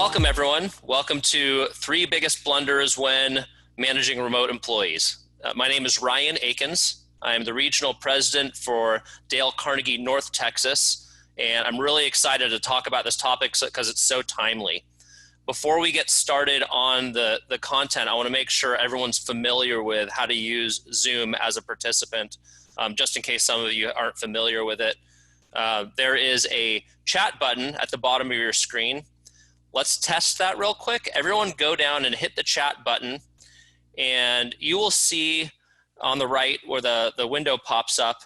Welcome, everyone. Welcome to Three Biggest Blunders When Managing Remote Employees. My name is Ryan Akins. I am the Regional President for Dale Carnegie, North Texas, and I'm really excited to talk about this topic because it's so timely. Before we get started on the content, I want to make sure everyone's familiar with how to use Zoom as a participant, just in case some of you aren't familiar with it. There is a chat button at the bottom of your screen. Let's test that real quick. Everyone go down and hit the chat button, and you will see on the right where the window pops up,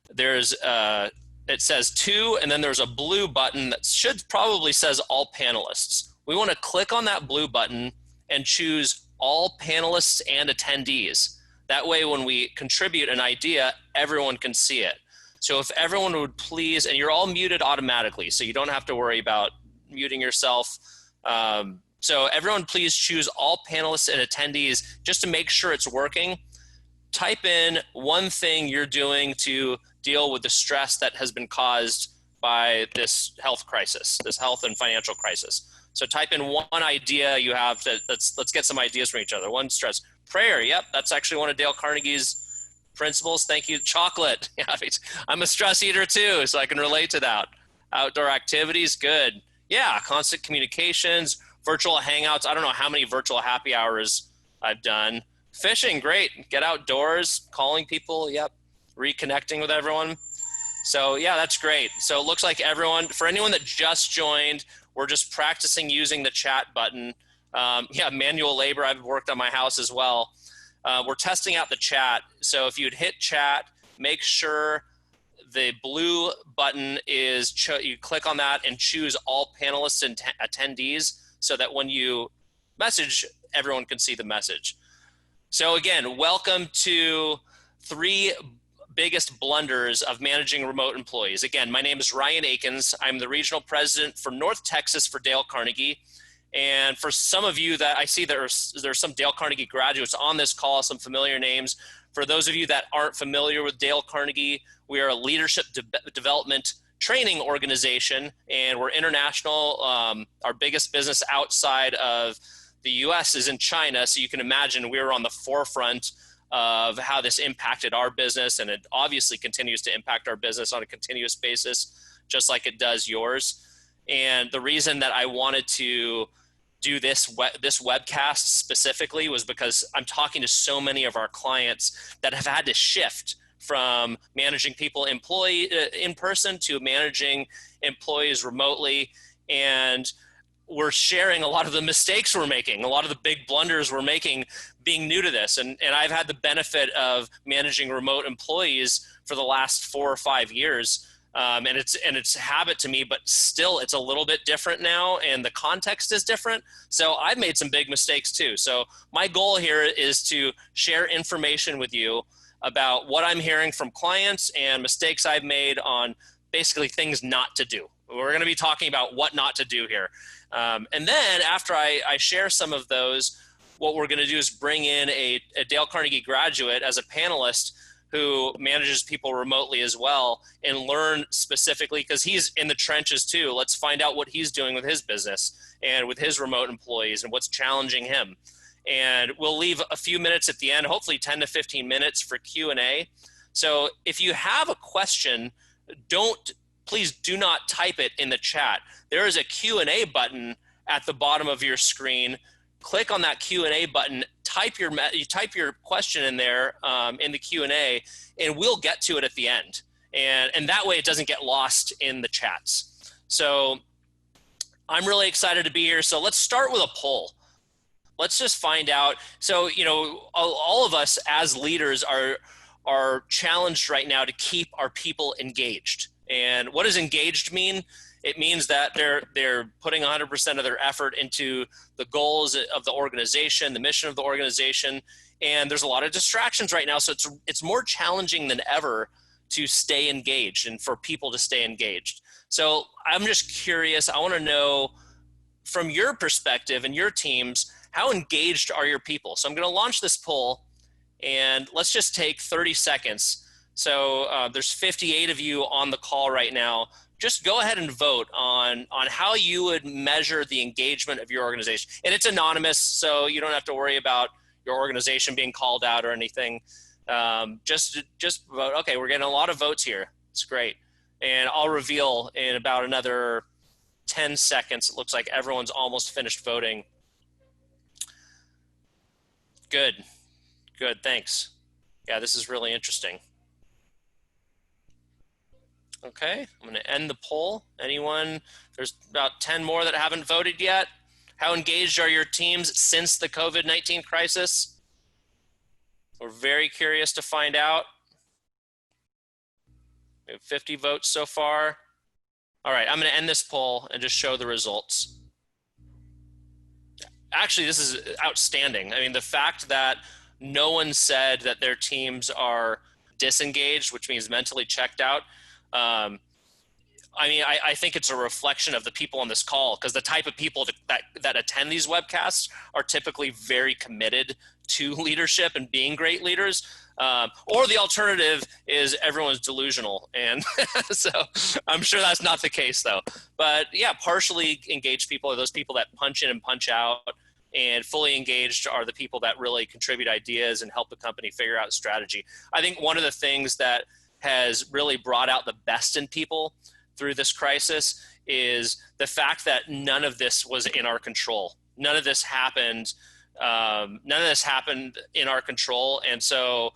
there's it says to, and then there's a blue button that should probably says all panelists. We want to click on that blue button and choose all panelists and attendees. That way, when we contribute an idea, everyone can see it. So if everyone would please, and you're all muted automatically, so you don't have to worry about muting yourself. So everyone please choose all panelists and attendees just to make sure it's working. Type in one thing you're doing to deal with the stress that has been caused by this health crisis, this health and financial crisis. So type in one idea you have to, let's get some ideas from each other. One stress. Prayer, yep, that's actually one of Dale Carnegie's principles. Thank you. Chocolate. Yeah, I'm a stress eater too, so I can relate to that. Outdoor activities, good. Yeah, constant communications, virtual hangouts. I don't know how many virtual happy hours I've done. Fishing, great. Get outdoors, calling people, yep. Reconnecting with everyone. So yeah, that's great. So it looks like everyone, for anyone that just joined, we're just practicing using the chat button. Yeah, manual labor, I've worked on my house as well. We're testing out the chat. So if you'd hit chat, make sure the blue button is, you click on that and choose all panelists and attendees so that when you message, everyone can see the message. So again, welcome to Three Biggest Blunders of Managing Remote Employees. Again, my name is Ryan Akins. I'm the Regional President for North Texas for Dale Carnegie. And for some of you that I see there's some Dale Carnegie graduates on this call, some familiar names. For those of you that aren't familiar with Dale Carnegie, we are a leadership development training organization, and we're international. Our biggest business outside of the US is in China, so you can imagine we're on the forefront of how this impacted our business, and it obviously continues to impact our business on a continuous basis, just like it does yours. And the reason that I wanted to do this webcast specifically was because I'm talking to so many of our clients that have had to shift from managing people in person to managing employees remotely. And we're sharing a lot of the mistakes we're making, a lot of the big blunders we're making being new to this. And I've had the benefit of managing remote employees for the last 4 or 5 years. And it's a habit to me, but still it's a little bit different now, and the context is different. So I've made some big mistakes too. So my goal here is to share information with you about what I'm hearing from clients and mistakes I've made on basically things not to do. We're going to be talking about what not to do here. And then after I share some of those, what we're going to do is bring in a Dale Carnegie graduate as a panelist who manages people remotely as well, and learn specifically, because he's in the trenches too. Let's find out what he's doing with his business and with his remote employees and what's challenging him. And we'll leave a few minutes at the end, hopefully 10 to 15 minutes for Q&A. So if you have a question, please do not type it in the chat. There is a Q&A button at the bottom of your screen. Click on that Q&A button, type your question in there in the Q&A, and we'll get to it at the end. And that way it doesn't get lost in the chats. So I'm really excited to be here. So let's start with a poll. Let's just find out. So, all of us as leaders are challenged right now to keep our people engaged. And what does engaged mean? It means that they're putting 100% of their effort into the goals of the organization, the mission of the organization, and there's a lot of distractions right now. So it's more challenging than ever to stay engaged and for people to stay engaged. So I'm just curious. I want to know from your perspective and your teams, how engaged are your people? So I'm going to launch this poll, and let's just take 30 seconds. So there's 58 of you on the call right now. just go ahead and vote on how you would measure the engagement of your organization. And it's anonymous, so you don't have to worry about your organization being called out or anything. Just vote. Okay, we're getting a lot of votes here. It's great. And I'll reveal in about another 10 seconds. It looks like everyone's almost finished voting. Good. Good, thanks. Yeah, this is really interesting. Okay, I'm going to end the poll. Anyone? There's about 10 more that haven't voted yet. How engaged are your teams since the COVID-19 crisis? We're very curious to find out. We have 50 votes so far. All right, I'm going to end this poll and just show the results. Actually, this is outstanding. I mean, the fact that no one said that their teams are disengaged, which means mentally checked out. I mean, I think it's a reflection of the people on this call, because the type of people that attend these webcasts are typically very committed to leadership and being great leaders. Or the alternative is everyone's delusional. And so I'm sure that's not the case, though. But yeah, partially engaged people are those people that punch in and punch out. And fully engaged are the people that really contribute ideas and help the company figure out strategy. I think one of the things that has really brought out the best in people through this crisis is the fact that none of this was in our control. None of this happened. None of this happened in our control. And so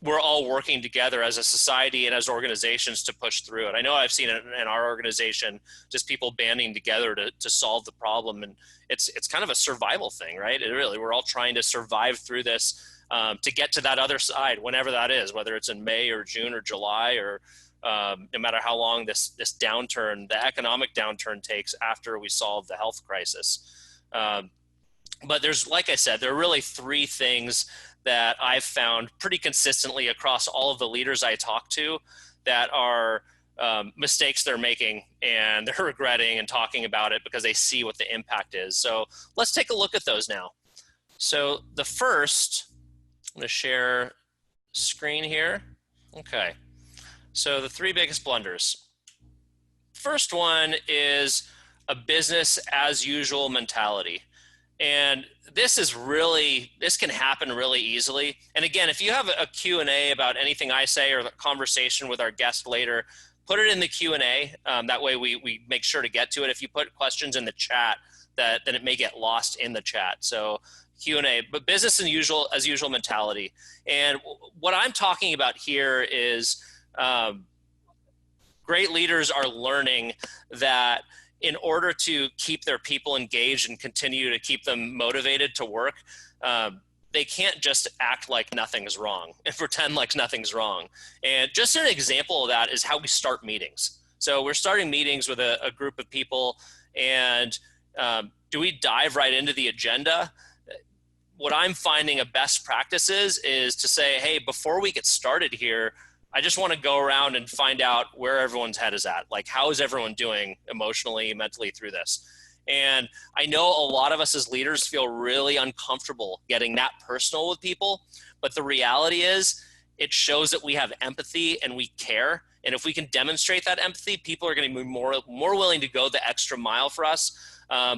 we're all working together as a society and as organizations to push through it. I know I've seen it in our organization, just people banding together to solve the problem. And it's kind of a survival thing, right? We're all trying to survive through this to get to that other side, whenever that is, whether it's in May or June or July, or no matter how long this downturn, the economic downturn takes after we solve the health crisis. But there's, like I said, there are really three things that I've found pretty consistently across all of the leaders I talk to that are mistakes they're making and they're regretting and talking about it because they see what the impact is. So let's take a look at those now. So the first, I'm going to share screen here. Okay. So the three biggest blunders. First one is a business as usual mentality. And this can happen really easily. And again, if you have a Q&A about anything I say or a conversation with our guest later, put it in the Q&A. That way we make sure to get to it. If you put questions in the chat, then it may get lost in the chat. So Q&A, but business as usual mentality. And what I'm talking about here is great leaders are learning that in order to keep their people engaged and continue to keep them motivated to work, they can't just act like nothing's wrong and pretend like nothing's wrong. And just an example of that is how we start meetings. So we're starting meetings with a group of people, and do we dive right into the agenda? What I'm finding a best practice is to say, hey, before we get started here, I just want to go around and find out where everyone's head is at. Like, how is everyone doing emotionally, mentally through this? And I know a lot of us as leaders feel really uncomfortable getting that personal with people, but the reality is it shows that we have empathy and we care. And if we can demonstrate that empathy, people are going to be more willing to go the extra mile for us.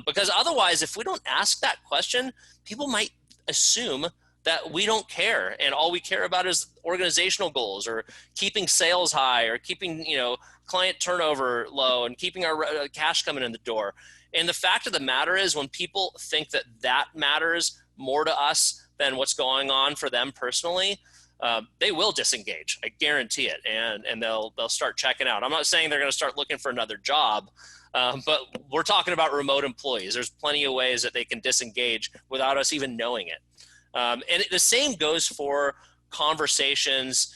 Because otherwise, if we don't ask that question, people might assume that we don't care, and all we care about is organizational goals or keeping sales high or keeping client turnover low and keeping our cash coming in the door. And the fact of the matter is, when people think that matters more to us than what's going on for them personally, they will disengage. I guarantee it, and they'll start checking out. I'm not saying they're going to start looking for another job, but we're talking about remote employees. There's plenty of ways that they can disengage without us even knowing it. And the same goes for conversations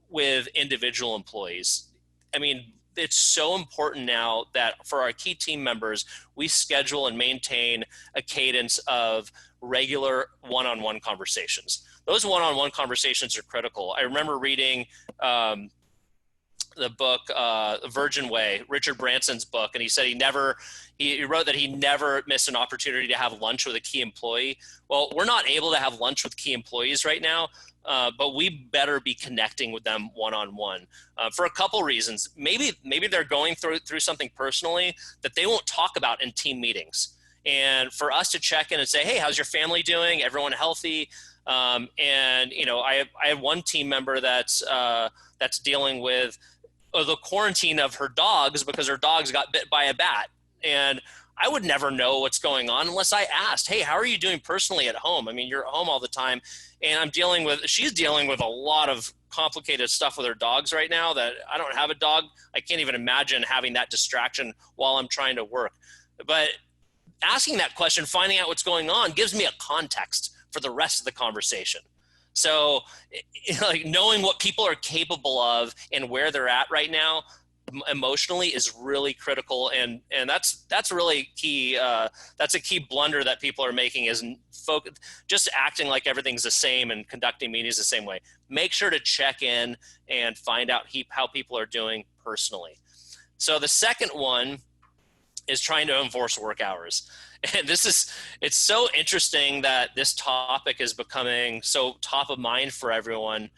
with individual employees. I mean, it's so important now that for our key team members, we schedule and maintain a cadence of regular one-on-one conversations. Those one-on-one conversations are critical. I remember reading the book, Virgin Way, Richard Branson's book, and he said he wrote that he never missed an opportunity to have lunch with a key employee. Well, we're not able to have lunch with key employees right now, but we better be connecting with them one-on-one for a couple reasons. Maybe they're going through something personally that they won't talk about in team meetings. And for us to check in and say, hey, how's your family doing? Everyone healthy? And I have one team member that's dealing with the quarantine of her dogs because her dogs got bit by a bat. And I would never know what's going on unless I asked, hey, how are you doing personally at home? I mean, you're at home all the time. And she's dealing with a lot of complicated stuff with her dogs right now that I don't have a dog. I can't even imagine having that distraction while I'm trying to work. But asking that question, finding out what's going on, gives me a context for the rest of the conversation. So like knowing what people are capable of and where they're at right now emotionally is really critical. And that's really key. That's a key blunder that people are making is just acting like everything's the same and conducting meetings the same way. Make sure to check in and find out how people are doing personally. So the second one is trying to enforce work hours. And it's so interesting that this topic is becoming so top of mind for everyone.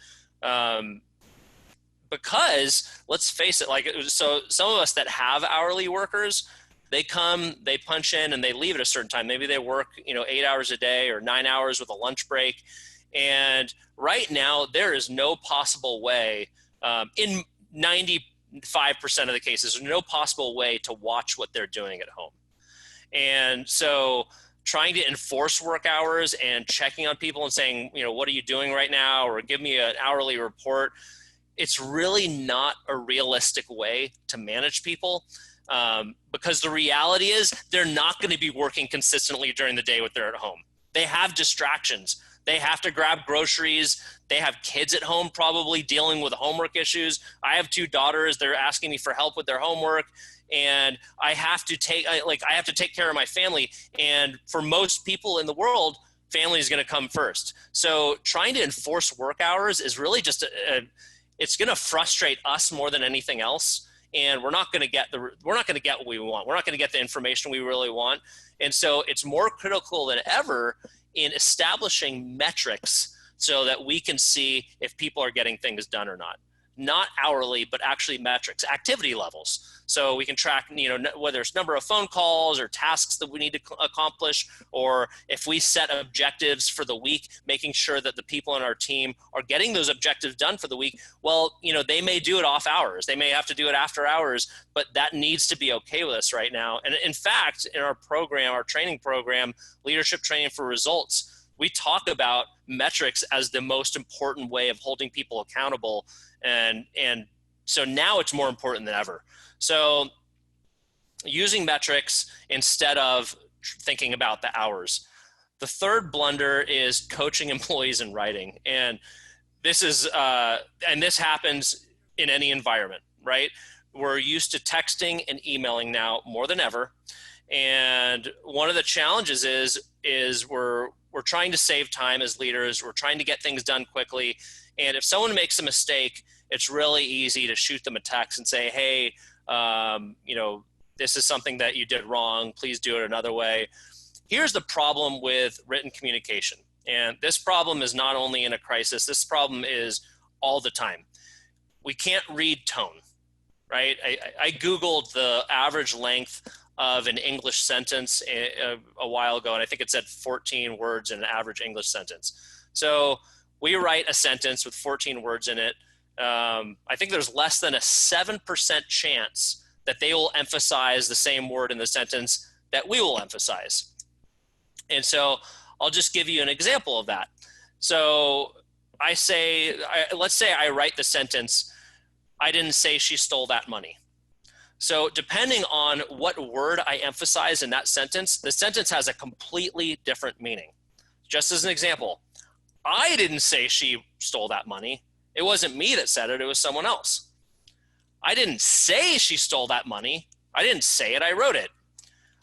Because let's face it, so some of us that have hourly workers, they come, they punch in and they leave at a certain time. Maybe they work, 8 hours a day or 9 hours with a lunch break. And right now there is no possible way, in 95% of the cases, there's no possible way to watch what they're doing at home. And so trying to enforce work hours and checking on people and saying, what are you doing right now? Or give me an hourly report. It's really not a realistic way to manage people because the reality is they're not going to be working consistently during the day when they're at home. They have distractions. They have to grab groceries. They have kids at home probably dealing with homework issues. I have 2 daughters. They're asking me for help with their homework. And I have to take care of my family. And for most people in the world, family is going to come first. So trying to enforce work hours is really just it's going to frustrate us more than anything else. And we're not going to get what we want. We're not going to get the information we really want. And so it's more critical than ever in establishing metrics so that we can see if people are getting things done or not. Not hourly, but actually metrics, activity levels. So we can track, whether it's number of phone calls or tasks that we need to accomplish, or if we set objectives for the week, making sure that the people on our team are getting those objectives done for the week. Well, they may do it off hours. They may have to do it after hours, but that needs to be okay with us right now. And in fact, in our program, our training program, Leadership Training for Results, we talk about metrics as the most important way of holding people accountable. And so now it's more important than ever. So using metrics instead of thinking about the hours. The third blunder is coaching employees in writing. And this happens in any environment, right? We're used to texting and emailing now more than ever. And one of the challenges is we're trying to save time as leaders. We're trying to get things done quickly. And if someone makes a mistake, it's really easy to shoot them a text and say, hey, this is something that you did wrong. Please do it another way. Here's the problem with written communication. And this problem is not only in a crisis, this problem is all the time. We can't read tone, right? I Googled the average length of an English sentence a while ago, and I think it said 14 words in an average English sentence. So we write a sentence with 14 words in it. I think there's less than a 7% chance that they will emphasize the same word in the sentence that we will emphasize. And so I'll just give you an example of that. So let's say I write the sentence, I didn't say she stole that money. So depending on what word I emphasize in that sentence, the sentence has a completely different meaning. Just as an example, I didn't say she stole that money. It wasn't me that said it, it was someone else. I didn't say she stole that money. I didn't say it, I wrote it.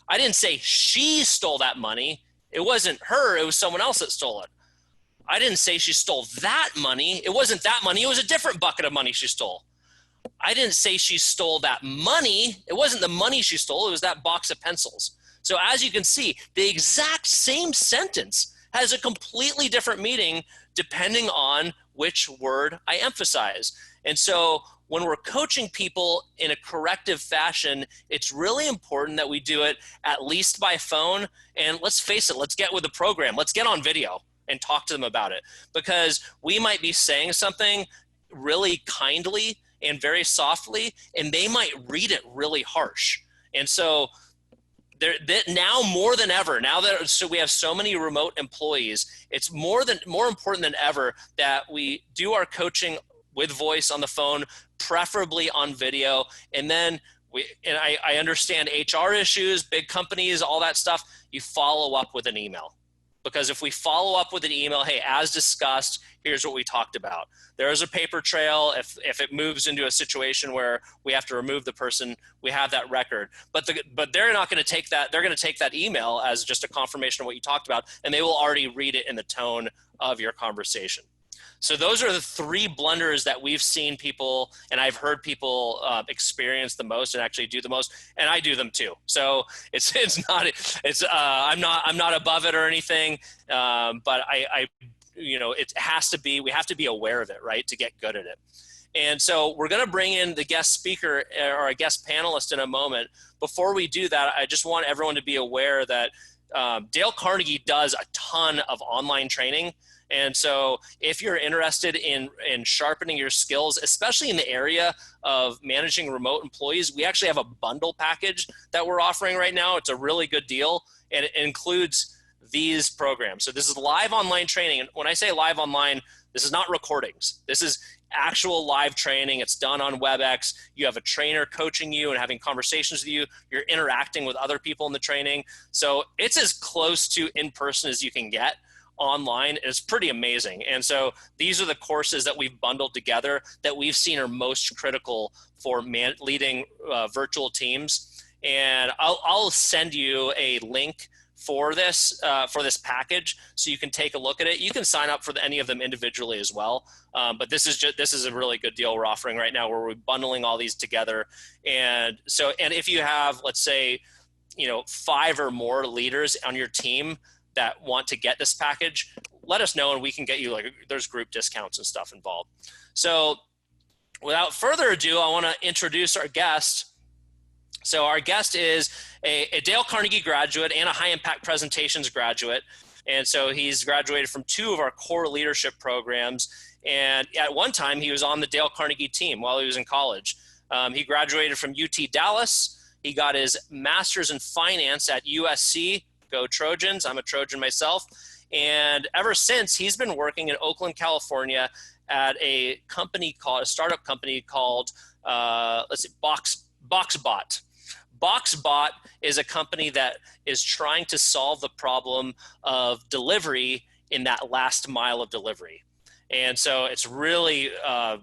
I didn't say she stole that money. It wasn't her, it was someone else that stole it. I didn't say she stole that money. It wasn't that money, it was a different bucket of money she stole. I didn't say she stole that money. It wasn't the money she stole, it was that box of pencils. So as you can see, the exact same sentence has a completely different meaning depending on which word I emphasize. And so when we're coaching people in a corrective fashion, it's really important that we do it at least by phone. And let's face it, let's get with the program. Let's get on video and talk to them about it, because we might be saying something really kindly and very softly, and they might read it really harsh. And so now more than ever, so we have so many remote employees, it's more important than ever that we do our coaching with voice on the phone, preferably on video. And then I understand HR issues, big companies, all that stuff, you follow up with an email. Because if we follow up with an email, hey, as discussed, here's what we talked about. There is a paper trail. If it moves into a situation where we have to remove the person, we have that record. But they're not going to take that. They're going to take that email as just a confirmation of what you talked about, and they will already read it in the tone of your conversation. So those are the 3 blunders that we've seen people, and I've heard people experience the most and actually do the most, and I do them too. So I'm not above it or anything, but it has to be, we have to be aware of it, right, to get good at it. And so we're going to bring in the guest speaker or a guest panelist in a moment. Before we do that, I just want everyone to be aware that Dale Carnegie does a ton of online training. And so if you're interested in sharpening your skills, especially in the area of managing remote employees, we actually have a bundle package that we're offering right now. It's a really good deal, and it includes these programs. So this is live online training. And when I say live online, this is not recordings. This is actual live training. It's done on WebEx. You have a trainer coaching you and having conversations with you. You're interacting with other people in the training. So it's as close to in-person as you can get online. Is pretty amazing. And so these are the courses that we've bundled together that we've seen are most critical for leading virtual teams. And I'll send you a link for this package so you can take a look at it. You can sign up for any of them individually as well. But this is a really good deal we're offering right now, where we're bundling all these together. And if you have, let's say, 5 or more leaders on your team that want to get this package, let us know and we can get you, there's group discounts and stuff involved. So without further ado, I want to introduce our guest. So our guest is a Dale Carnegie graduate and a high impact presentations graduate. And so he's graduated from 2 of our core leadership programs. And at one time he was on the Dale Carnegie team while he was in college. He graduated from UT Dallas. He got his master's in finance at USC. Go Trojans. I'm a Trojan myself. And ever since, he's been working in Oakland, California at a startup company called, Boxbot. Boxbot is a company that is trying to solve the problem of delivery in that last mile of delivery. And so it's really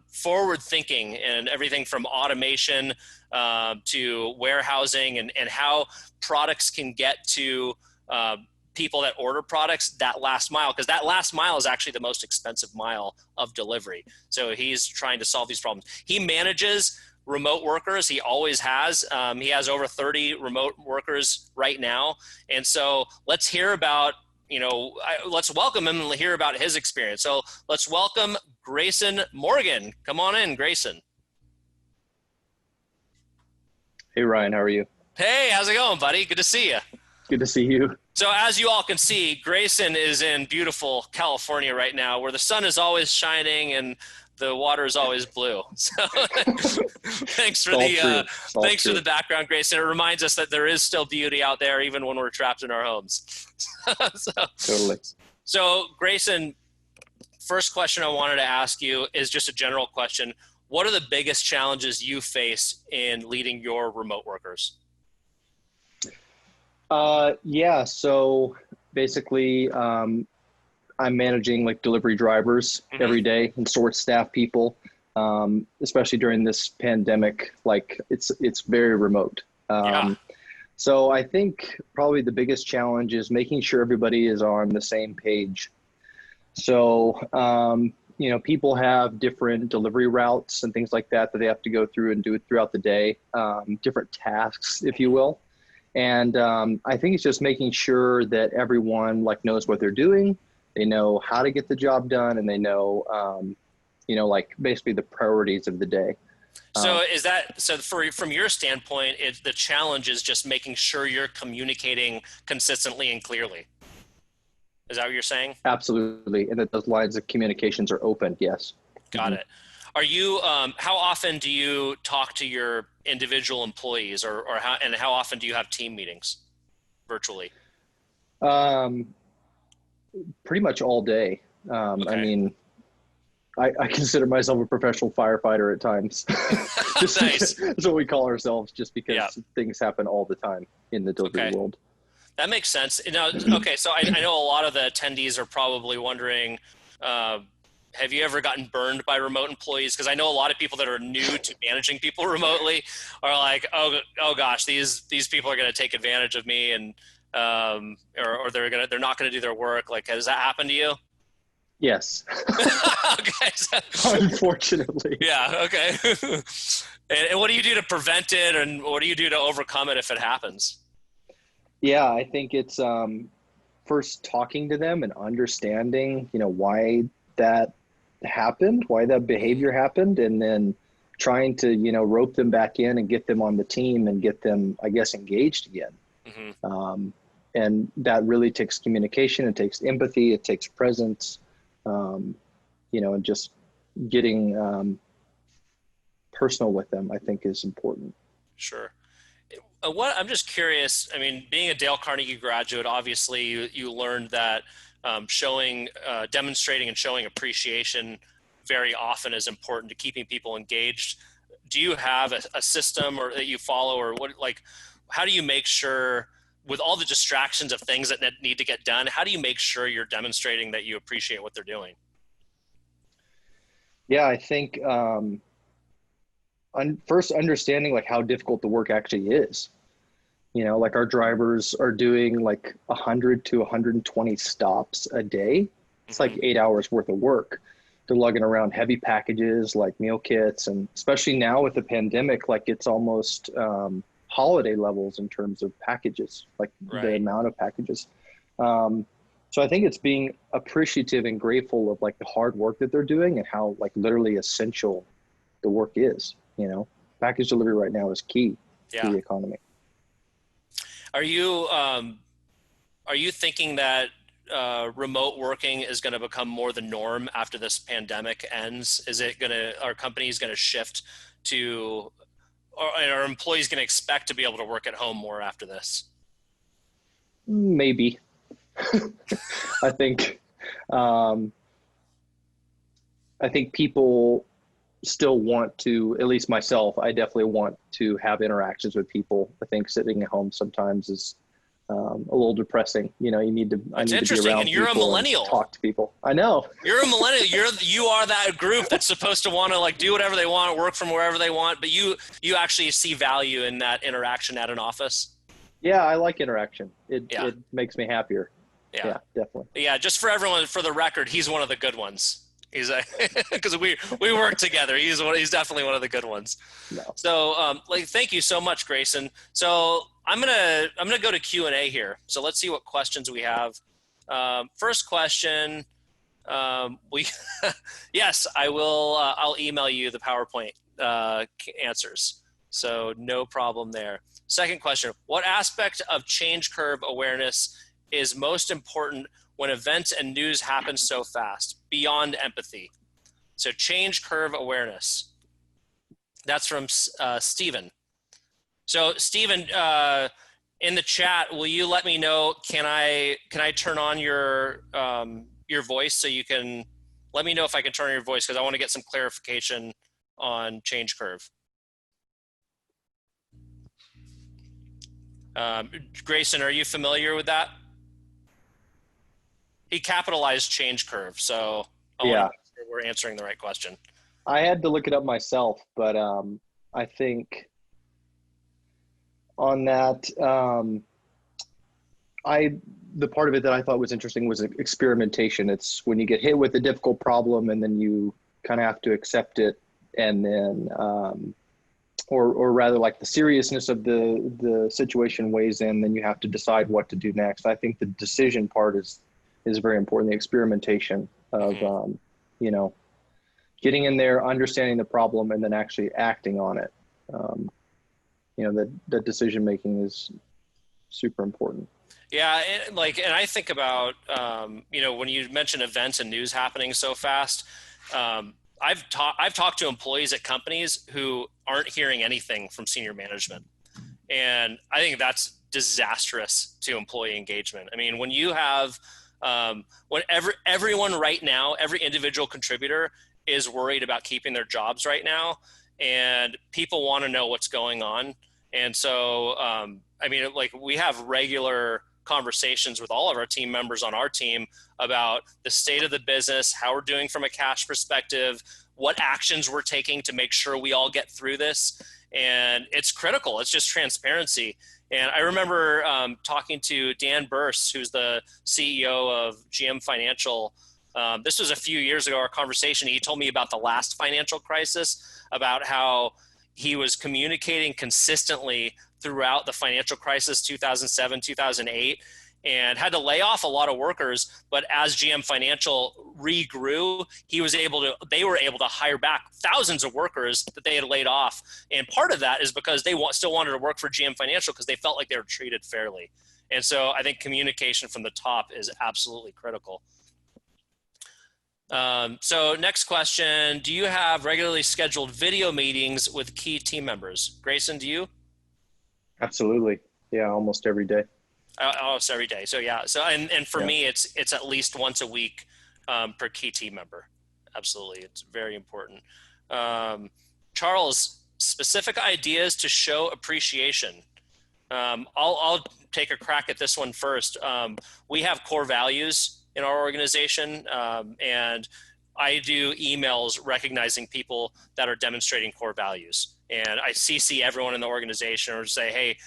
forward thinking, and everything from automation to warehousing and how products can get to people that order products that last mile, because that last mile is actually the most expensive mile of delivery. So he's trying to solve these problems. He manages remote workers. He always has. He has over 30 remote workers right now. And so let's hear about, let's welcome him and hear about his experience. So let's welcome Grayson Morgan. Come on in, Grayson. Hey, Ryan, how are you? Hey, how's it going, buddy? Good to see you. Good to see you. So as you all can see, Grayson is in beautiful California right now, where the sun is always shining and the water is always blue. So thanks for the background, Grayson. It reminds us that there is still beauty out there, even when we're trapped in our homes. Totally. So Grayson, first question I wanted to ask you is just a general question. What are the biggest challenges you face in leading your remote workers? So basically, I'm managing delivery drivers every day and sort staff people, especially during this pandemic. It's very remote. So I think probably the biggest challenge is making sure everybody is on the same page. So, people have different delivery routes and things like that they have to go through and do it throughout the day, different tasks, if you will. And I think it's just making sure that everyone like knows what they're doing. They know how to get the job done, and they know, like basically the priorities of the day. So from your standpoint, the challenge is just making sure you're communicating consistently and clearly. Is that what you're saying? Absolutely. And that those lines of communications are open. Yes. Got it. Are you, how often do you talk to your individual employees or how often do you have team meetings virtually? Pretty much all day. Okay. I mean, I consider myself a professional firefighter at times. Nice. That's what we call ourselves, just because things happen all the time in the delivery world. That makes sense. Now, okay, so I know a lot of the attendees are probably wondering, have you ever gotten burned by remote employees? Because I know a lot of people that are new to managing people remotely are like, oh gosh, these people are going to take advantage of me, and or they're not going to do their work. Like, has that happened to you? Yes. Okay. Unfortunately. Yeah. Okay. And what do you do to prevent it, and what do you do to overcome it if it happens? Yeah, I think it's first talking to them and understanding, why that happened, why that behavior happened, and then trying to, rope them back in and get them on the team and get them, I guess, engaged again. Mm-hmm. And that really takes communication. It takes empathy. It takes presence. And just getting personal with them, I think, is important. Sure. I'm just curious. I mean, being a Dale Carnegie graduate, obviously you learned that demonstrating and showing appreciation very often is important to keeping people engaged. Do you have a system or that you follow, or how do you make sure, with all the distractions of things that need to get done, how do you make sure you're demonstrating that you appreciate what they're doing? Yeah, I think first understanding like how difficult the work actually is. Like our drivers are doing like 100 to 120 stops a day. It's like 8 hours worth of work. They're lugging around heavy packages like meal kits, and especially now with the pandemic, like it's almost holiday levels in terms of packages, like the amount of packages. So I think it's being appreciative and grateful of like the hard work that they're doing and how like literally essential the work is. Package delivery right now is key to the economy. Are you thinking that remote working is going to become more the norm after this pandemic ends? Are companies going to shift to, or are employees going to expect to be able to work at home more after this? Maybe. I think people still want to, at least myself, I definitely want to have interactions with people. I think sitting at home sometimes is a little depressing. I need to be around and you're a millennial. Talk to people. I know. You're a millennial. You are that group that's supposed to want to like do whatever they want, work from wherever they want, but you actually see value in that interaction at an office. Yeah, I like interaction. It makes me happier. Yeah, definitely. Yeah, just for everyone, for the record, he's one of the good ones. He's because we work together. He's definitely one of the good ones. No. So thank you so much, Grayson. So I'm gonna go to Q&A here. So let's see what questions we have. First question. Yes, I will. I'll email you the PowerPoint answers. So no problem there. Second question: what aspect of change curve awareness is most important when events and news happen so fast, beyond empathy? So change curve awareness. That's from Stephen. So Stephen, in the chat, will you let me know, can I turn on your voice, so you can let me know if I can turn on your voice, because I want to get some clarification on change curve. Grayson, are you familiar with that? He capitalized change curve, so I want to make sure we're answering the right question. I had to look it up myself, but I think on that, the part of it that I thought was interesting was experimentation. It's when you get hit with a difficult problem and then you kind of have to accept it and then or rather like the seriousness of the situation weighs in, then you have to decide what to do next. I think the decision part is very important. The experimentation of, you know, getting in there, understanding the problem, and then actually acting on it. You know, the decision making is super important. Yeah, and I think about, you know, when you mention events and news happening so fast, I've talked to employees at companies who aren't hearing anything from senior management, and I think that's disastrous to employee engagement. I mean, when you have when everyone right now, every individual contributor is worried about keeping their jobs right now, and people want to know what's going on, and so I mean, like, we have regular conversations with all of our team members on our team about the state of the business, how we're doing from a cash perspective, what actions we're taking to make sure we all get through this. And it's critical. It's just transparency. And I remember talking to Dan Burse, who's the CEO of GM Financial. This was a few years ago, our conversation. He told me about the last financial crisis, about how he was communicating consistently throughout the financial crisis, 2007, 2008, and had to lay off a lot of workers. But as GM Financial regrew, they were able to hire back thousands of workers that they had laid off. And part of that is because they still wanted to work for GM Financial because they felt like they were treated fairly. And so I think communication from the top is absolutely critical. So next question, do you have regularly scheduled video meetings with key team members? Grayson, do you? Absolutely. Yeah. Almost every day. Almost every day. So yeah. So, and for me, it's at least once a week, per key team member. Absolutely. It's very important. Charles, specific ideas to show appreciation. I'll take a crack at this one first. We have core values in our organization, and I do emails recognizing people that are demonstrating core values. And I CC everyone in the organization, or say, hey,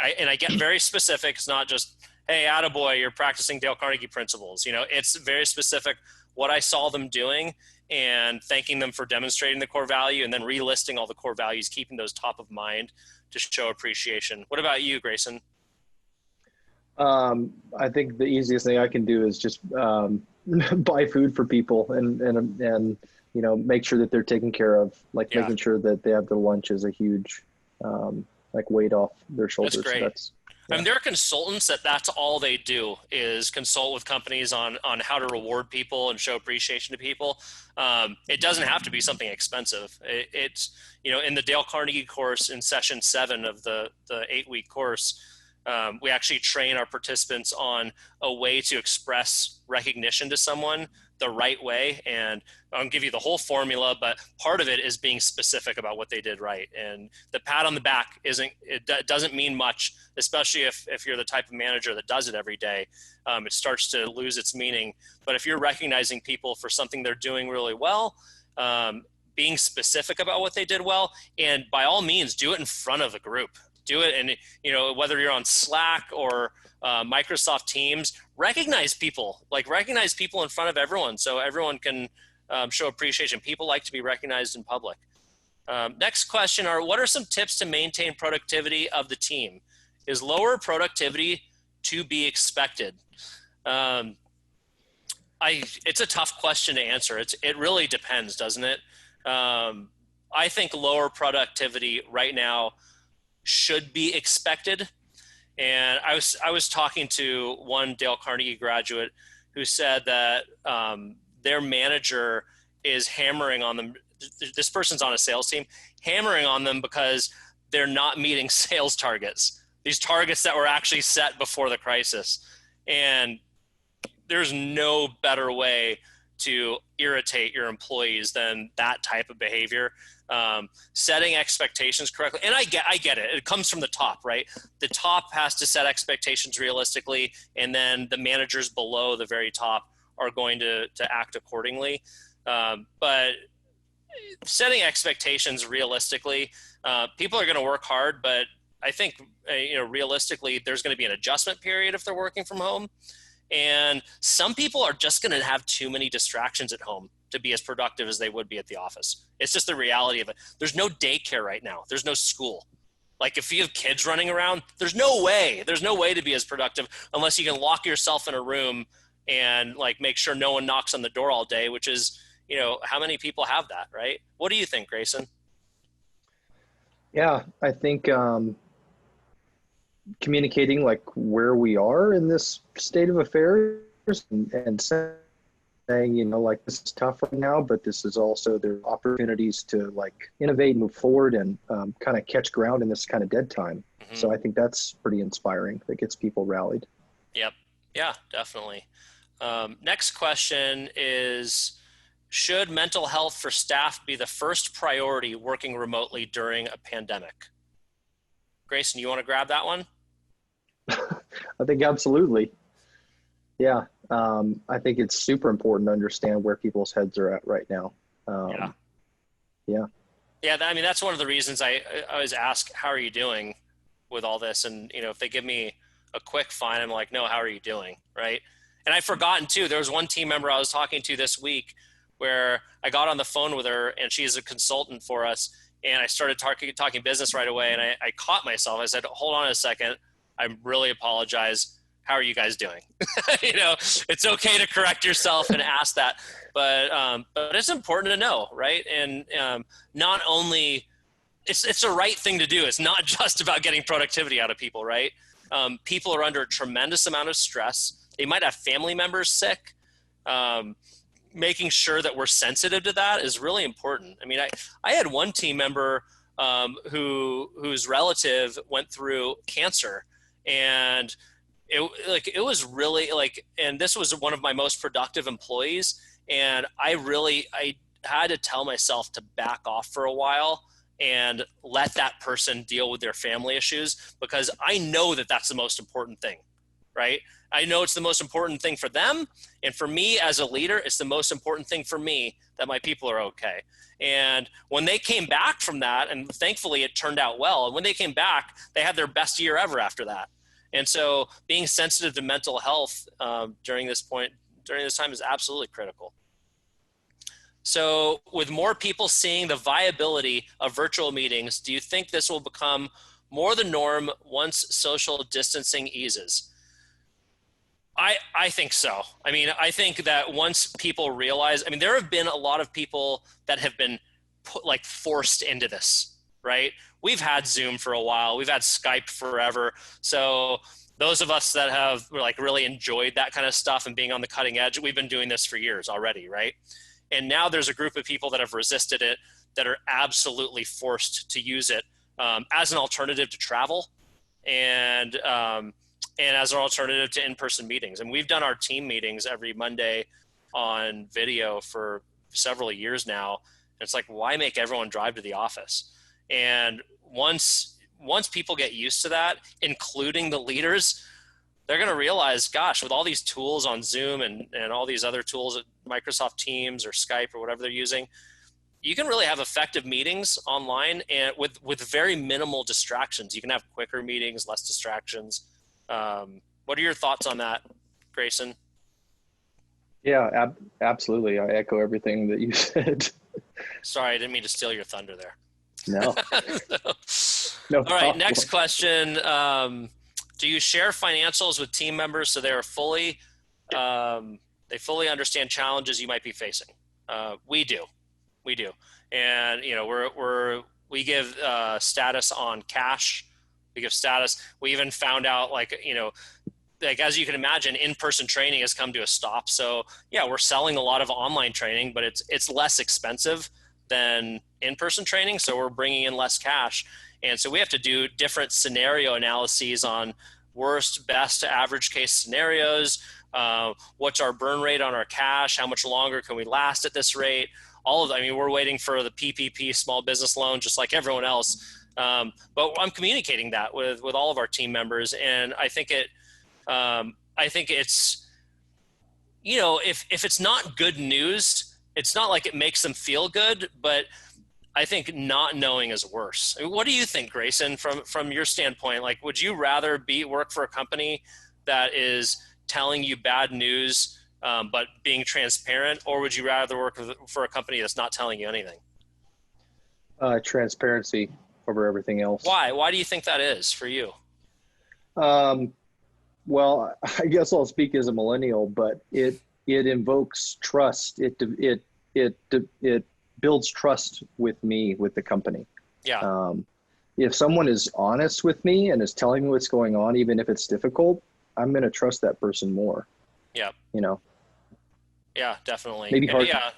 I get very specific. It's not just, hey, attaboy, you're practicing Dale Carnegie principles. You know, it's very specific what I saw them doing and thanking them for demonstrating the core value, and then relisting all the core values, keeping those top of mind to show appreciation. What about you, Grayson? I think the easiest thing I can do is just buy food for people and you know, make sure that they're taken care of. Like making sure that they have their lunch is a huge like weight off their shoulders. That's great. I mean, there are consultants that's all they do is consult with companies on how to reward people and show appreciation to people. It doesn't have to be something expensive. It's, you know, in the Dale Carnegie course in session 7 of the 8-week course, we actually train our participants on a way to express recognition to someone the right way. And I'll give you the whole formula, but part of it is being specific about what they did right. And the pat on the back doesn't mean much, especially if you're the type of manager that does it every day. It starts to lose its meaning. But if you're recognizing people for something they're doing really well, being specific about what they did well, and by all means, do it in front of the group. Do it, and you know, whether you're on Slack or Microsoft Teams, recognize people in front of everyone, so everyone can show appreciation. People like to be recognized in public. Next question what are some tips to maintain productivity of the team? Is lower productivity to be expected? It's a tough question to answer. It really depends, doesn't it? I think lower productivity right now should be expected. And I was talking to one Dale Carnegie graduate who said that their manager is hammering on them. This person's on a sales team, hammering on them because they're not meeting sales targets, these targets that were actually set before the crisis. And there's no better way to irritate your employees than that type of behavior. Setting expectations correctly. And I get it. It comes from the top, right? The top has to set expectations realistically, and then the managers below the very top are going to act accordingly. But setting expectations realistically, people are going to work hard, but I think, realistically, there's going to be an adjustment period if they're working from home. And some people are just going to have too many distractions at home. to be as productive as they would be at the office. It's just the reality of it. There's no daycare right now. There's no school. Like if you have kids running around, there's no way to be as productive unless you can lock yourself in a room and like make sure no one knocks on the door all day, which is, how many people have that, right? What do you think, Grayson? Yeah, I think communicating like where we are in this state of affairs and saying, like this is tough right now, but this is also there are opportunities to like innovate, move forward, and kind of catch ground in this kind of dead time. Mm-hmm. So I think that's pretty inspiring. That gets people rallied. Yep. Yeah, definitely. Next question is, should mental health for staff be the first priority working remotely during a pandemic? Grayson, you want to grab that one? I think absolutely. Yeah. I think it's super important to understand where people's heads are at right now. Yeah. I mean, that's one of the reasons I always ask, how are you doing with all this? And, if they give me a quick fine, I'm like, no, how are you doing? Right. And I've forgotten too, there was one team member I was talking to this week where I got on the phone with her and she's a consultant for us. And I started talking business right away. And I caught myself. I said, hold on a second. I really apologize. How are you guys doing? It's okay to correct yourself and ask that, but it's important to know, right? And not only it's the right thing to do. It's not just about getting productivity out of people, right? People are under a tremendous amount of stress. They might have family members sick. Making sure that we're sensitive to that is really important. I mean, I had one team member whose relative went through cancer, and it was really and this was one of my most productive employees. And I had to tell myself to back off for a while and let that person deal with their family issues, because I know that that's the most important thing, right? I know it's the most important thing for them. And for me as a leader, it's the most important thing for me that my people are okay. And when they came back from that, and thankfully it turned out well, and when they came back, they had their best year ever after that. And so being sensitive to mental health during this time is absolutely critical. So with more people seeing the viability of virtual meetings, do you think this will become more the norm once social distancing eases? I think so. I mean, I think that once people realize, I mean, there have been a lot of people that have been forced into this, right? We've had Zoom for a while. We've had Skype forever. So those of us that have really enjoyed that kind of stuff and being on the cutting edge, we've been doing this for years already, right? And now there's a group of people that have resisted it, that are absolutely forced to use it as an alternative to travel and as an alternative to in-person meetings. And we've done our team meetings every Monday on video for several years now. And it's like, why make everyone drive to the office? And once people get used to that, including the leaders, they're going to realize, gosh, with all these tools on Zoom and all these other tools at Microsoft Teams or Skype or whatever they're using, you can really have effective meetings online and with very minimal distractions. You can have quicker meetings, less distractions. What are your thoughts on that, Grayson? Yeah, absolutely. I echo everything that you said. Sorry, I didn't mean to steal your thunder there. No. No. All right, next question. Do you share financials with team members so they fully understand challenges you might be facing? We do. And we give status on cash. We give status. We even found out as you can imagine, in-person training has come to a stop. So yeah, we're selling a lot of online training, but it's less expensive than in-person training. So we're bringing in less cash. And so we have to do different scenario analyses on worst, best, average case scenarios. What's our burn rate on our cash? How much longer can we last at this rate? We're waiting for the PPP small business loan, just like everyone else. But I'm communicating that with all of our team members. And I think it's, if it's not good news, it's not like it makes them feel good, but I think not knowing is worse. I mean, what do you think, Grayson, from your standpoint? Would you rather work for a company that is telling you bad news but being transparent, or would you rather work for a company that's not telling you anything? Transparency over everything else. Why? Why do you think that is for you? Well, I guess I'll speak as a millennial, but it invokes trust. It builds trust with me, with the company. Yeah. If someone is honest with me and is telling me what's going on, even if it's difficult, I'm going to trust that person more. Yeah. Yeah, definitely. Maybe hard Yeah.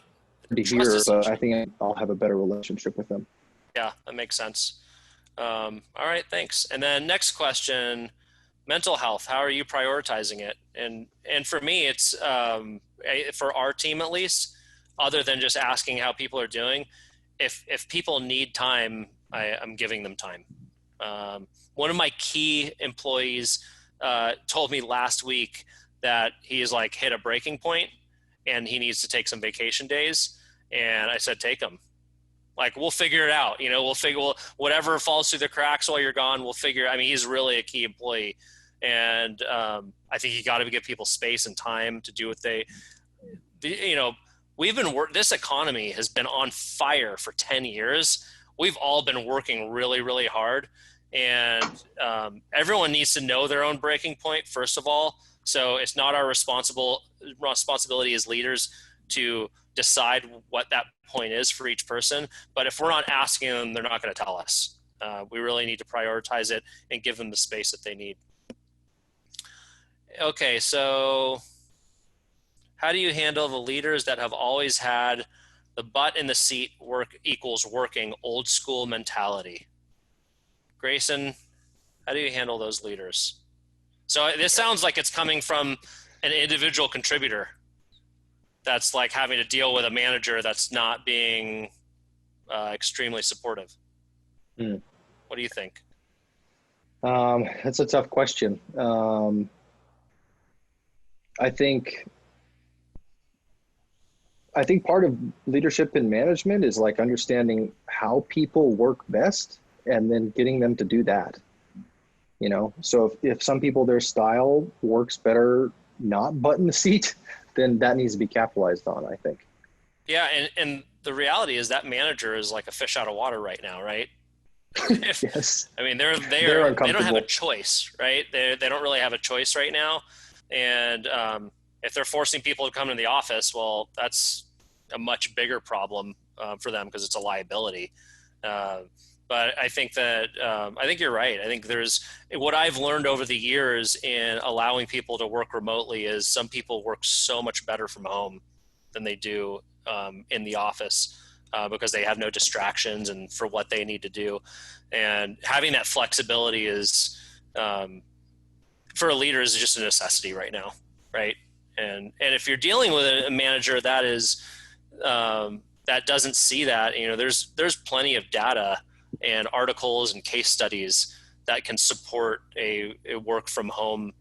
to hear, but I think I'll have a better relationship with them. Yeah, that makes sense. All right, thanks. And then next question, mental health. How are you prioritizing it? And for me, it's for our team at least, other than just asking how people are doing. If people need time, I'm giving them time. One of my key employees told me last week that he's like hit a breaking point and he needs to take some vacation days. And I said, take them. Like, we'll figure it out. Whatever falls through the cracks while you're gone, we'll figure. I mean, he's really a key employee. And I think you got to give people space and time to do what this economy has been on fire for 10 years. We've all been working really, really hard. And everyone needs to know their own breaking point, first of all. So it's not our responsibility as leaders to decide what that point is for each person. But if we're not asking them, they're not going to tell us. We really need to prioritize it and give them the space that they need. Okay, so how do you handle the leaders that have always had the butt in the seat work equals working old school mentality? Grayson, how do you handle those leaders? So this sounds like it's coming from an individual contributor that's like having to deal with a manager that's not being extremely supportive. What do you think? That's a tough question. I think part of leadership and management is like understanding how people work best and then getting them to do that. So if some people, their style works better not butt in the seat, then that needs to be capitalized on, I think. Yeah, and the reality is that manager is like a fish out of water right now, right? Yes. I mean, they don't have a choice, right? They don't really have a choice right now. And if they're forcing people to come to the office, well, that's a much bigger problem for them because it's a liability. But I think you're right. I think what I've learned over the years in allowing people to work remotely is some people work so much better from home than they do in the office because they have no distractions and for what they need to do. And having that flexibility is, for a leader, is just a necessity right now, right? And if you're dealing with a manager that is that doesn't see that, there's plenty of data and articles and case studies that can support a work from home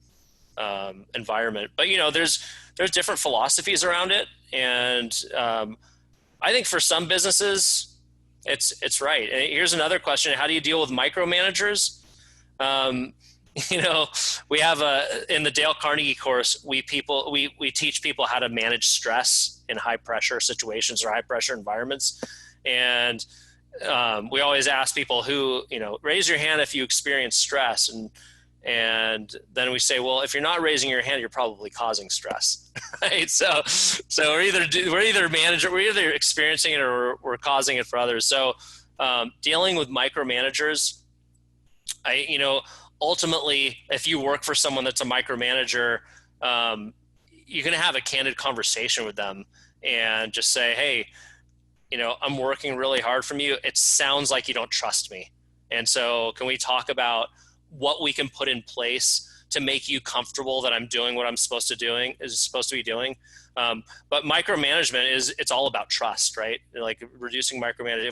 environment. But there's different philosophies around it, and I think for some businesses, it's right. And here's another question: how do you deal with micromanagers? We have in the Dale Carnegie course, we teach people how to manage stress in high pressure situations or high pressure environments, and we always ask people who, raise your hand if you experience stress. And then we say, well, if you're not raising your hand, you're probably causing stress, right? So we're either experiencing it or we're causing it for others. So dealing with micromanagers, ultimately, if you work for someone that's a micromanager, you're going to have a candid conversation with them and just say, hey, I'm working really hard from you. It sounds like you don't trust me. And so can we talk about what we can put in place to make you comfortable that I'm doing what I'm supposed to be doing? But micromanagement it's all about trust, right? Like reducing micromanagement.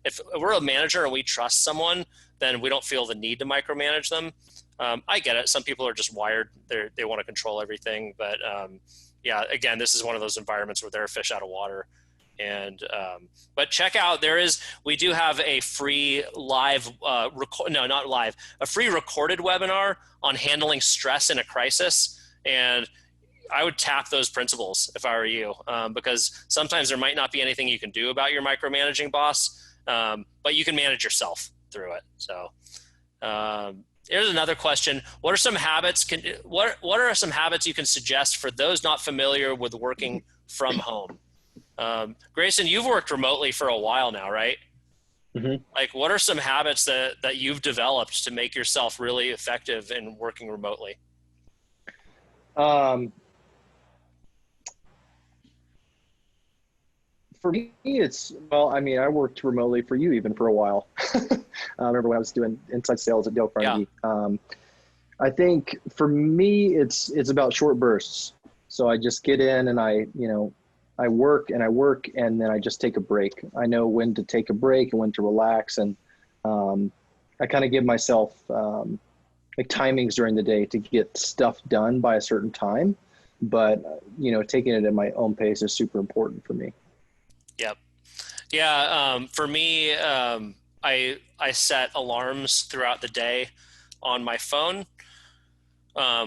If we're a manager and we trust someone, then we don't feel the need to micromanage them. I get it. Some people are just wired. They want to control everything. But again, this is one of those environments where they're a fish out of water. And but check out, we do have a free a free recorded webinar on handling stress in a crisis. And I would tap those principles if I were you, because sometimes there might not be anything you can do about your micromanaging boss, but you can manage yourself through it. So here's another question: what are some habits? What are some habits you can suggest for those not familiar with working from home? Grayson, you've worked remotely for a while now, right? Mm-hmm. Like, what are some habits that you've developed to make yourself really effective in working remotely? For me, I worked remotely for you even for a while. I remember when I was doing inside sales at Dale Carnegie. Yeah. I think for me, it's about short bursts. So I just get in and I work and then I just take a break. I know when to take a break and when to relax. And I kind of give myself like timings during the day to get stuff done by a certain time. But, taking it at my own pace is super important for me. Yep. Yeah. For me, I set alarms throughout the day on my phone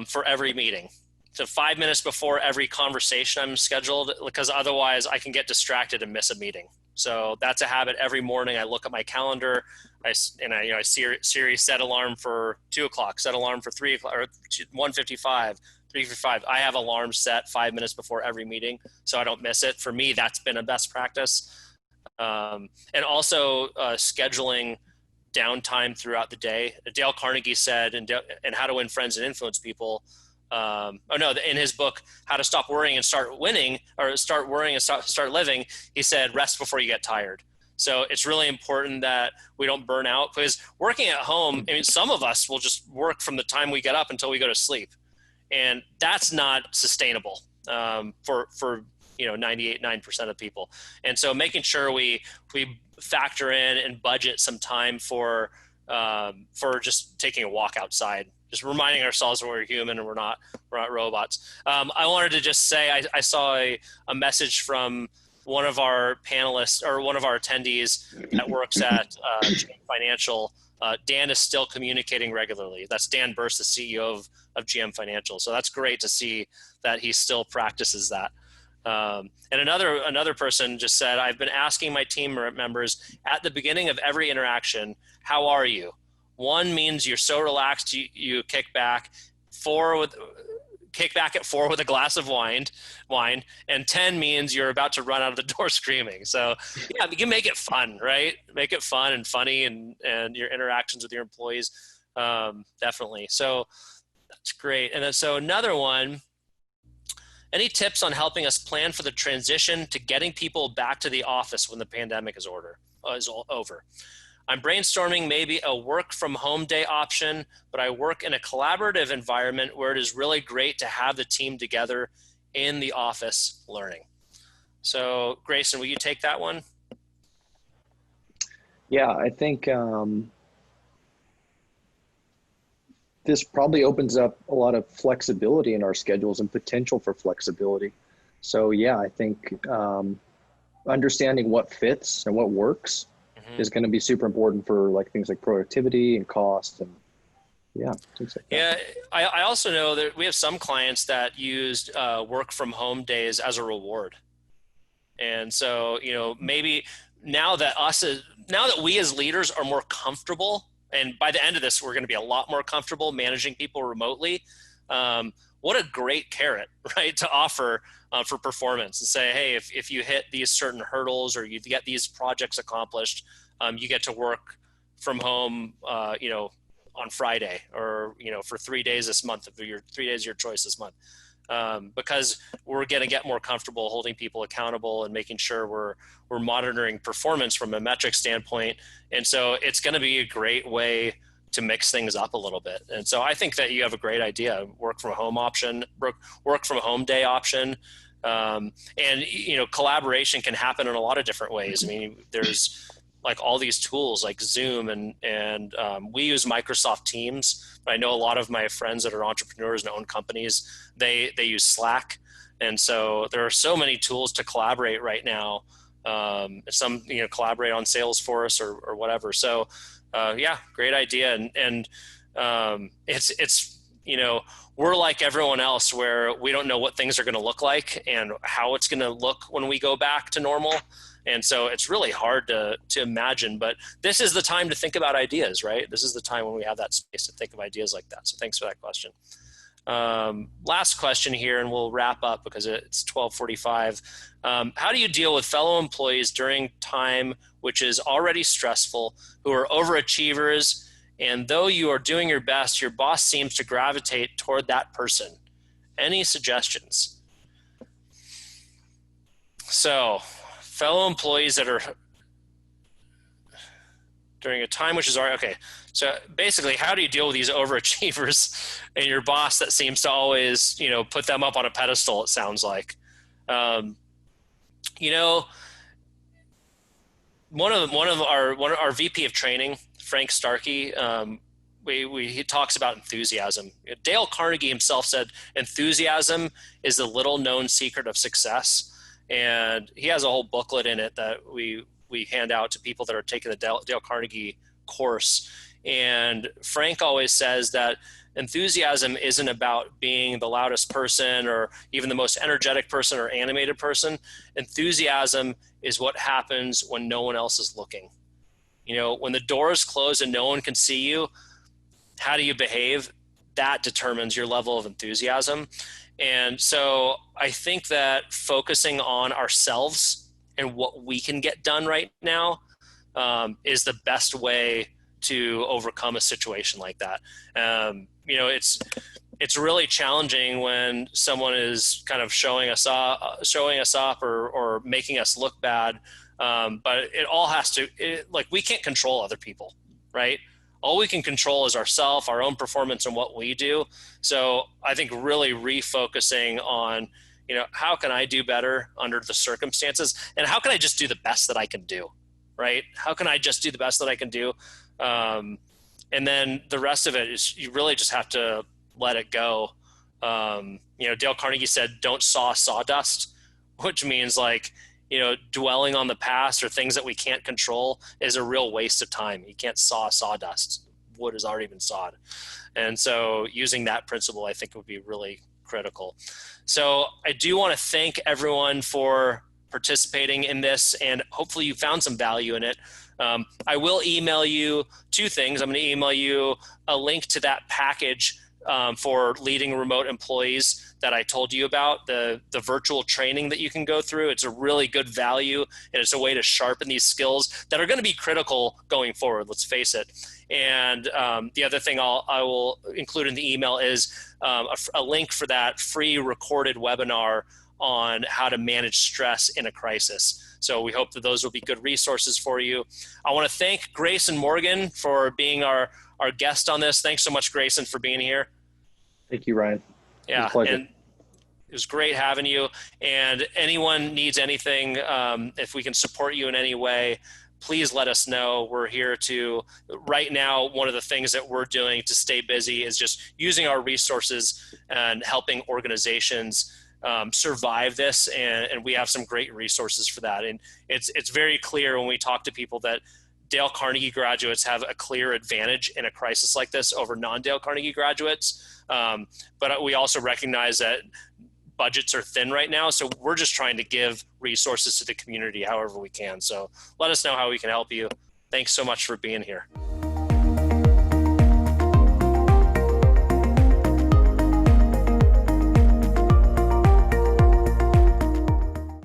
for every meeting. So 5 minutes before every conversation I'm scheduled, because otherwise I can get distracted and miss a meeting. So that's a habit. Every morning I look at my calendar, I Siri set alarm for 2:00, set alarm for 3:00 or 1:55, 3:55. I have alarms set 5 minutes before every meeting, so I don't miss it. For me, that's been a best practice. And also scheduling downtime throughout the day. Dale Carnegie said in How to Win Friends and Influence People, in his book, How to Stop Worrying and Start Winning, or Start Worrying and Start Living, he said, rest before you get tired. So it's really important that we don't burn out, because working at home, I mean, some of us will just work from the time we get up until we go to sleep. And that's not sustainable for 98.9% of people. And so making sure we factor in and budget some time for just taking a walk outside, just reminding ourselves that we're human and we're not robots. I wanted to just say I saw a message from one of our panelists, or one of our attendees that works at GM Financial. Dan is still communicating regularly. That's Dan Burst, the CEO of GM Financial. So that's great to see that he still practices that. And another person just said, I've been asking my team members at the beginning of every interaction, how are you? 1 means you're so relaxed you kick back at 4 with a glass of wine, and 10 means you're about to run out of the door screaming. So yeah, you can make it fun, right? Make it fun and funny, and your interactions with your employees, definitely. So that's great. And then, so another one, any tips on helping us plan for the transition to getting people back to the office when the pandemic is over? I'm brainstorming maybe a work from home day option, but I work in a collaborative environment where it is really great to have the team together in the office learning. So Grayson, will you take that one? Yeah, I think this probably opens up a lot of flexibility in our schedules and potential for flexibility. So yeah, I think understanding what fits and what works is going to be super important for things like productivity and cost, and things like that. Yeah, I also know that we have some clients that used work from home days as a reward. And so, maybe now that we as leaders are more comfortable, and by the end of this, we're going to be a lot more comfortable managing people remotely. What a great carrot, right, to offer for performance, and say, hey, if you hit these certain hurdles or you get these projects accomplished, you get to work from home, on Friday, or for 3 days this month, of your 3 days of your choice this month, because we're going to get more comfortable holding people accountable and making sure we're monitoring performance from a metric standpoint. And so it's going to be a great way to mix things up a little bit. And so I think that you have a great idea: work from home option, work from home day option. And collaboration can happen in a lot of different ways. I mean, there's all these tools like Zoom, and we use Microsoft Teams, but I know a lot of my friends that are entrepreneurs and own companies, they use Slack. And so there are so many tools to collaborate right now. Some, collaborate on Salesforce or whatever. So yeah, great idea. And it's we're like everyone else where we don't know what things are going to look like and how it's going to look when we go back to normal. And so it's really hard to imagine, but this is the time to think about ideas, right? This is the time when we have that space to think of ideas like that. So thanks for that question. Last question here, and we'll wrap up because it's 12:45. How do you deal with fellow employees during time which is already stressful, who are overachievers, and though you are doing your best, your boss seems to gravitate toward that person? Any suggestions? So, fellow employees that are during a time which is already, okay. So basically, how do you deal with these overachievers and your boss that seems to always, put them up on a pedestal, it sounds like? One of our VP of training, Frank Starkey, he talks about enthusiasm. Dale Carnegie himself said enthusiasm is the little known secret of success. And he has a whole booklet in it that we hand out to people that are taking the Dale Carnegie course. And Frank always says that enthusiasm isn't about being the loudest person or even the most energetic person or animated person. Enthusiasm is what happens when no one else is looking. When the door is closed and no one can see you, how do you behave? That determines your level of enthusiasm. And so I think that focusing on ourselves and what we can get done right now is the best way to overcome a situation like that. It's really challenging when someone is kind of showing us up or making us look bad. But it all has to, we can't control other people, right? All we can control is ourselves, our own performance, and what we do. So I think really refocusing on, how can I do better under the circumstances, and how can I just do the best that I can do, right? How can I just do the best that I can do? And then the rest of it is you really just have to let it go. Dale Carnegie said, don't saw sawdust, which means dwelling on the past or things that we can't control is a real waste of time. You can't saw sawdust. Wood has already been sawed. And so using that principle, I think, would be really critical. So I do want to thank everyone for participating in this, and hopefully you found some value in it. I will email you two things. I'm going to email you a link to that package for leading remote employees that I told you about, the virtual training that you can go through. It's a really good value, and it's a way to sharpen these skills that are going to be critical going forward, let's face it. And the other thing I will include in the email is a link for that free recorded webinar on how to manage stress in a crisis. So we hope that those will be good resources for you. I want to thank Grayson Morgan for being our guest on this. Thanks so much, Grayson, for being here. Thank you, Ryan. Yeah, and it was great having you. And anyone needs anything, if we can support you in any way, please let us know. We're here to, right now, one of the things that we're doing to stay busy is just using our resources and helping organizations survive this, and we have some great resources for that. And it's very clear when we talk to people that Dale Carnegie graduates have a clear advantage in a crisis like this over non-Dale Carnegie graduates. But we also recognize that budgets are thin right now, so we're just trying to give resources to the community however we can. So let us know how we can help you. Thanks so much for being here.